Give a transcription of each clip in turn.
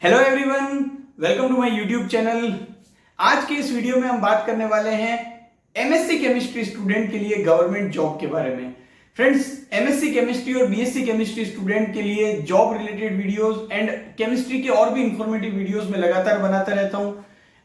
Hello everyone, welcome to my YouTube channel. आज के इस वीडियो में हम बात करने वाले हैं एमएससी केमिस्ट्री स्टूडेंट के लिए गवर्नमेंट जॉब के बारे में। फ्रेंड्स, एमएससी केमिस्ट्री और बीएससी केमिस्ट्री स्टूडेंट के लिए job related videos and chemistry के और भी इंफॉर्मेटिव वीडियोस में लगातार बनाता रहता हूं।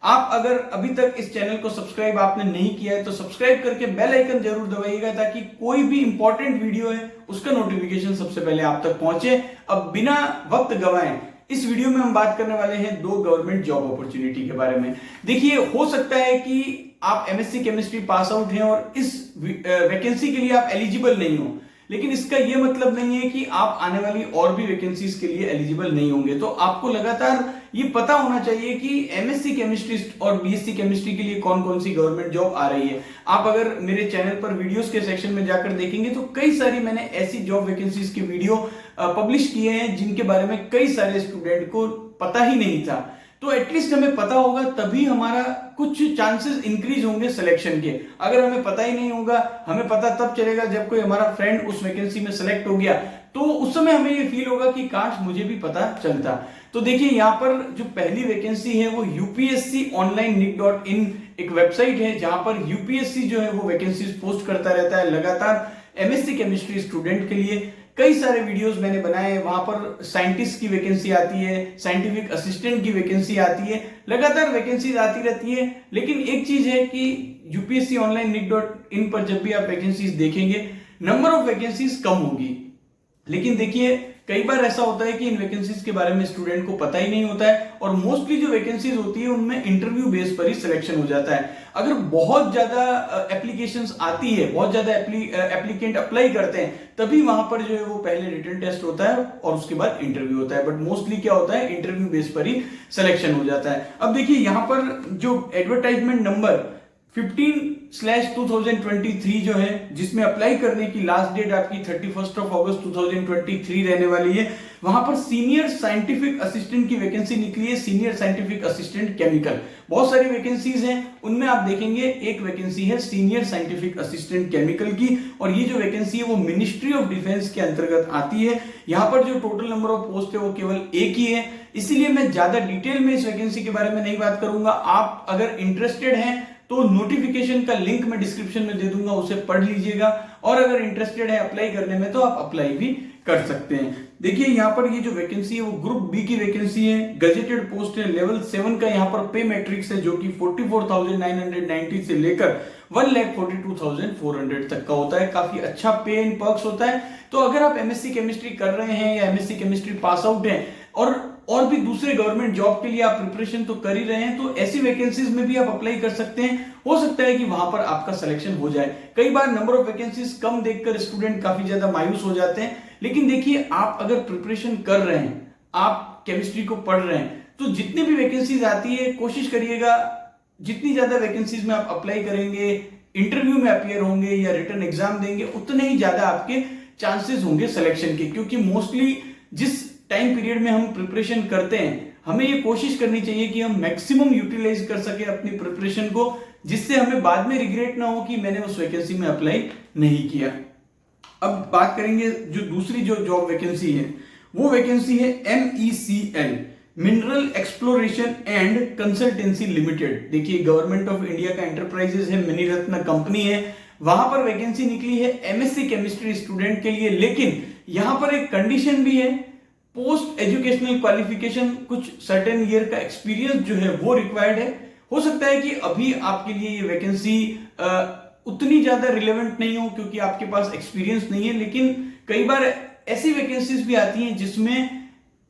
आप अगर अभी तक इस चैनल को सब्सक्राइब आपने नहीं किया है तो सब्सक्राइब करके बेल आइकन जरूर दबाइएगा ताकि कोई भी इंपॉर्टेंट वीडियो है उसका नोटिफिकेशन सबसे पहले आप तक पहुंचे। अब बिना वक्त गवाएं इस वीडियो में हम बात करने वाले हैं दो गवर्नमेंट जॉब अपॉर्चुनिटी के बारे में। देखिए, हो सकता है कि आप एमएससी केमिस्ट्री पास आउट हैं और इस वैकेंसी के लिए आप एलिजिबल नहीं हो, लेकिन इसका यह मतलब नहीं है कि आप आने वाली और भी वैकेंसीज के लिए एलिजिबल नहीं होंगे। तो आपको लगातार ये पता होना चाहिए कि एमएससी केमिस्ट्री और बीएससी केमिस्ट्री के लिए कौन कौन सी गवर्नमेंट जॉब आ रही है। आप अगर मेरे चैनल पर वीडियोस के सेक्शन में जाकर देखेंगे तो कई सारी मैंने ऐसी जॉब वैकेंसीज के वीडियो पब्लिश किए हैं जिनके बारे में कई सारे स्टूडेंट को पता ही नहीं था। तो एटलीस्ट हमें पता होगा तभी हमारा कुछ चांसेस इंक्रीज होंगे सिलेक्शन के। अगर हमें पता ही नहीं होगा, हमें पता तब चलेगा जब कोई हमारा फ्रेंड उस वैकेंसी में सेलेक्ट हो गया, तो उस समय हमें ये फील होगा कि काश मुझे भी पता चलता। तो देखिए, यहाँ पर जो पहली वैकेंसी है वो यूपीएससी ऑनलाइन nick.in एक वेबसाइट है जहां पर यूपीएससी जो है वो वैकेंसीज पोस्ट करता रहता है लगातार। एमएससी केमिस्ट्री स्टूडेंट के लिए कई सारे वीडियोस मैंने बनाए हैं। वहां पर साइंटिस्ट की वैकेंसी आती है, साइंटिफिक असिस्टेंट की वैकेंसी आती है, लगातार वैकेंसीज आती रहती है। लेकिन एक चीज है कि यूपीएससी ऑनलाइन nick.in पर जब भी आप वैकेंसीज देखेंगे, नंबर ऑफ वैकेंसीज कम होगी। लेकिन देखिए, कई बार ऐसा होता है कि इन वैकेंसीज के बारे में स्टूडेंट को पता ही नहीं होता है और मोस्टली जो वैकेंसीज होती है उनमें इंटरव्यू बेस पर ही सिलेक्शन हो जाता है। अगर बहुत ज्यादा एप्लीकेशंस आती है, बहुत ज्यादा एप्लीकेंट अप्लाई करते हैं, तभी वहां पर जो है वो पहले रिटन टेस्ट होता है और उसके बाद इंटरव्यू होता है। बट मोस्टली क्या होता है, इंटरव्यू बेस पर ही सिलेक्शन हो जाता है। अब देखिए, यहां पर जो एडवर्टाइजमेंट नंबर 15/2023 जो है, जिसमें अप्लाई करने की लास्ट डेट आपकी 31 अगस्त 2023 रहने वाली है, वहां पर सीनियर साइंटिफिक असिस्टेंट की वैकेंसी निकली है, सीनियर साइंटिफिक असिस्टेंट केमिकल। बहुत सारी वैकेंसीज हैं, उनमें आप देखेंगे एक वैकेंसी है सीनियर साइंटिफिक असिस्टेंट केमिकल की, और ये जो वैकेंसी है वो मिनिस्ट्री ऑफ डिफेंस के अंतर्गत आती है। यहां पर जो टोटल नंबर ऑफ पोस्ट है वो केवल एक ही है, इसीलिए मैं ज्यादा डिटेल में इस वैकेंसी के बारे में नहीं बात करूंगा। आप अगर इंटरेस्टेड हैं तो नोटिफिकेशन का लिंक मैं डिस्क्रिप्शन में दे दूंगा, उसे पढ़ लीजिएगा। और अगर इंटरेस्टेड है अप्लाई करने में तो आप अप्लाई भी कर सकते हैं। देखिए, यहाँ पर ये जो वैकेंसी है वो ग्रुप बी की वैकेंसी है, गजेटेड पोस्ट है, लेवल 7 का यहाँ पर पे मैट्रिक्स है जो कि 44,990 से लेकर 1,42,400 तक का होता है। काफी अच्छा पे एंड पर्क्स होता है। तो अगर आप एमएससी केमिस्ट्री कर रहे हैं या एमएससी केमिस्ट्री पास आउट हैं और भी दूसरे गवर्नमेंट जॉब के लिए आप प्रिपरेशन तो कर ही रहे हैं, तो ऐसी वैकेंसीज में भी आप अप्लाई कर सकते हैं। हो सकता है कि वहां पर आपका सिलेक्शन हो जाए। कई बार नंबर ऑफ वैकेंसीज कम देखकर स्टूडेंट काफी ज्यादा मायूस हो जाते हैं, लेकिन देखिए, आप अगर प्रिपरेशन कर रहे हैं, आप केमिस्ट्री को पढ़ रहे हैं, तो जितनी भी वैकेंसीज आती है कोशिश करिएगा जितनी ज्यादा वैकेंसीज में आप अप्लाई करेंगे, इंटरव्यू में अपियर होंगे या रिटन एग्जाम देंगे, उतने ही ज्यादा आपके चांसेस होंगे सिलेक्शन के। क्योंकि मोस्टली जिस टाइम पीरियड में हम प्रिपरेशन करते हैं, हमें ये कोशिश करनी चाहिए कि हम मैक्सिमम यूटिलाइज कर सके अपनी प्रिपरेशन को, जिससे हमें बाद में रिग्रेट ना हो कि मैंने उस वैकेंसी में अप्लाई नहीं किया। अब बात करेंगे जो दूसरी जो जॉब वैकेंसी है, वो वैकेंसी है MECL, mineral exploration and consultancy limited. देखिए, गवर्नमेंट ऑफ इंडिया का एंटरप्राइजेस है, मणिरत्न कंपनी है। वहां पर वैकेंसी निकली है एमएससी केमिस्ट्री स्टूडेंट के लिए, लेकिन यहां पर एक कंडीशन भी है, पोस्ट एजुकेशनल क्वालिफिकेशन, कुछ सर्टेन ईयर का एक्सपीरियंस जो है वो रिक्वायर्ड है। हो सकता है कि अभी आपके लिए ये वैकेंसी उतनी ज्यादा रिलेवेंट नहीं हो क्योंकि आपके पास एक्सपीरियंस नहीं है, लेकिन कई बार ऐसी वैकेंसीज भी आती हैं जिसमें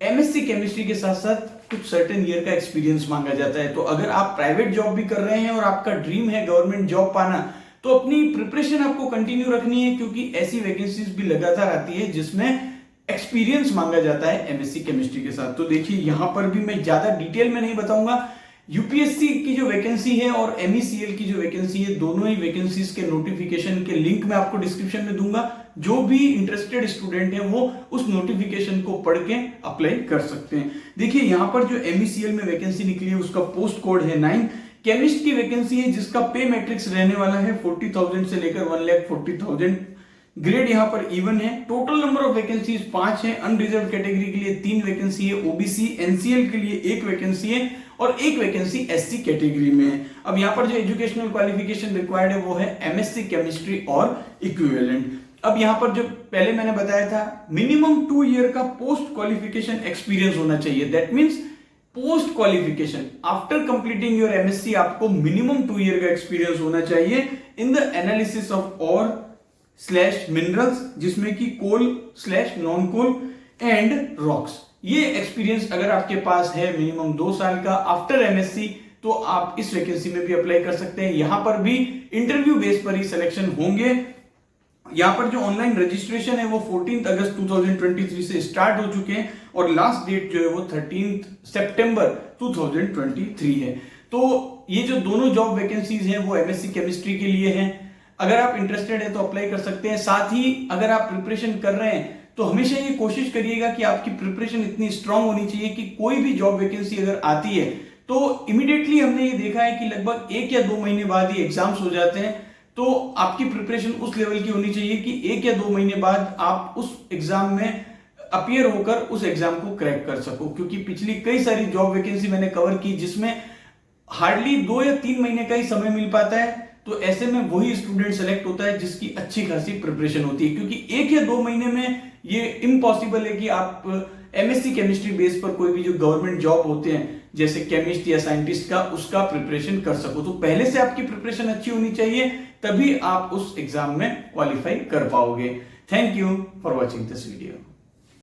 एमएससी केमिस्ट्री के साथ साथ कुछ सर्टेन ईयर का एक्सपीरियंस मांगा जाता है। तो अगर आप प्राइवेट जॉब भी कर रहे हैं और आपका ड्रीम है गवर्नमेंट जॉब पाना, तो अपनी प्रिपरेशन आपको कंटिन्यू रखनी है, क्योंकि ऐसी वैकेंसीज भी लगातार आती है जिसमें एक्सपीरियंस मांगा जाता है एमएससी केमिस्ट्री के साथ। तो देखिए, यहां पर भी मैं ज्यादा डिटेल में नहीं बताऊंगा। यूपीएससी की जो वैकेंसी है और MECL की जो वैकेंसी है, दोनों ही वैकेंसीज के नोटिफिकेशन के लिंक मैं आपको डिस्क्रिप्शन में दूंगा। जो भी इंटरेस्टेड स्टूडेंट है वो उस नोटिफिकेशन को पढ़ के अप्लाई कर सकते हैं। देखिए, यहां पर जो MECL में वैकेंसी निकली है उसका पोस्ट कोड है 9। केमिस्ट की वैकेंसी है जिसका पे मैट्रिक्स रहने वाला है 40,000 से लेकर 1,40,000 ग्रेड यहाँ पर इवन है। टोटल नंबर ऑफ वैकेंसीज 5 है। अनरिजर्व कैटेगरी के लिए 3 वैकेंसी है, ओबीसी एनसीएल के लिए 1 वैकेंसी है और 1 वैकेंसी एससी कैटेगरी में है। अब यहाँ पर जो एजुकेशनल क्वालिफिकेशन रिक्वायर्ड है वो है एमएससी केमिस्ट्री और इक्विवेलेंट। अब यहाँ पर जो पहले मैंने बताया था मिनिमम 2 ईयर का पोस्ट क्वालिफिकेशन एक्सपीरियंस होना चाहिए। That means post qualification after completing your MSc आपको मिनिमम 2 ईयर का एक्सपीरियंस होना चाहिए इन द एनालिसिस ऑफ और स्लैश मिनरल्स, जिसमें कि coal slash non coal and rocks. ये एक्सपीरियंस अगर आपके पास है मिनिमम 2 साल का आफ्टर एमएससी तो आप इस वैकेंसी में भी अप्लाई कर सकते हैं। यहां पर भी इंटरव्यू बेस पर ही सिलेक्शन होंगे। यहां पर जो ऑनलाइन रजिस्ट्रेशन है वो 14 अगस्त 2023 से स्टार्ट हो चुके हैं और लास्ट डेट जो है वो 13 सितंबर 2023 है। तो ये जो दोनों जॉब वैकेंसीज हैं वो एमएससी केमिस्ट्री के लिए हैं। अगर आप इंटरेस्टेड है तो अप्लाई कर सकते हैं। साथ ही अगर आप प्रिपरेशन कर रहे हैं तो हमेशा ये कोशिश करिएगा कि आपकी प्रिपरेशन इतनी स्ट्रांग होनी चाहिए कि कोई भी जॉब वैकेंसी अगर आती है तो इमीडिएटली हमने ये देखा है कि लगभग 1 या 2 महीने बाद ही एग्जाम्स हो जाते हैं। तो आपकी प्रिपरेशन उस लेवल की होनी चाहिए कि 1 या 2 महीने बाद आप उस एग्जाम में अपीयर होकर उस एग्जाम को क्रैक कर सको, क्योंकि पिछली कई सारी जॉब वैकेंसी मैंने कवर की जिसमें हार्डली 2 या 3 महीने का ही समय मिल पाता है। तो ऐसे में वही स्टूडेंट सेलेक्ट होता है जिसकी अच्छी खासी प्रिपरेशन होती है, क्योंकि 1 या 2 महीने में ये इम्पॉसिबल है कि आप एमएससी केमिस्ट्री बेस पर कोई भी जो गवर्नमेंट जॉब होते हैं जैसे केमिस्ट या साइंटिस्ट का उसका प्रिपरेशन कर सको। तो पहले से आपकी प्रिपरेशन अच्छी होनी चाहिए, तभी आप उस एग्जाम में क्वालिफाई कर पाओगे। Thank you for watching this video.